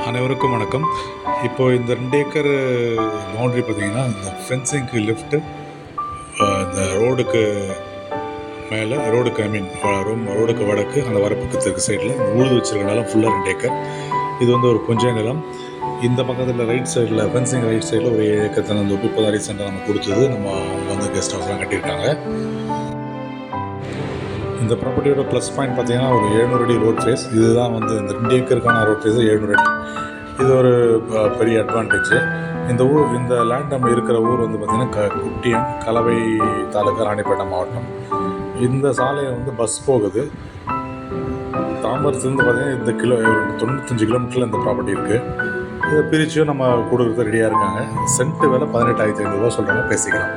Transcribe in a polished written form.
அனைவருக்கும் வணக்கம். இப்போது இந்த 2 ஏக்கர் பவுண்ட்ரி பார்த்திங்கன்னா, இந்த ஃபென்சிங்க்கு லெஃப்ட்டு இந்த ரோடுக்கு மேலே ரோடுக்கு வடக்கு அந்த வரப்பக்கத்துக்கு சைடில் உழுது வச்சுருக்க நிலம் ஃபுல்லாக 2 ஏக்கர். இது வந்து ஒரு கொஞ்ச நிலம். இந்த பக்கத்தில் ரைட் சைடில் ஃபென்சிங் ரைட் சைடில் ஒரு 7 ஏக்கர் தென்னந்தோப்பு இப்போ தான் ரீசெண்டாக நம்ம கொடுத்தது. அவங்க வந்து கெஸ்ட் ஹவுஸ்லாம் கட்டியிருக்காங்க. இந்த ப்ராப்பர்ட்டியோட ப்ளஸ் பாயிண்ட் பார்த்திங்கன்னா ஒரு 700 அடி ரோட் ஃபேஸ். இதுதான் வந்து இந்த 2 ஏக்கருக்கான ரோட் ஃபேஸு 700 அடி. இது ஒரு பெரிய அட்வான்டேஜ். இந்த லேண்ட் நம்ம இருக்கிற ஊர் வந்து பார்த்திங்கன்னா குட்டியம், கலவை தாலுக்கா, ராணிப்பேட்டை மாவட்டம். இந்த சாலையை வந்து பஸ் போகுது. தாம்பரத்துலேருந்து பார்த்திங்கன்னா இந்த 95 கிலோமீட்டரில் இந்த ப்ராப்பர்ட்டி இருக்குது. இதை பிரிச்சும் நம்ம கொடுக்குறது ரெடியாக இருக்காங்க. சென்ட்டு விலை 18,500 சொல்கிறாங்க, பேசிக்கலாம்.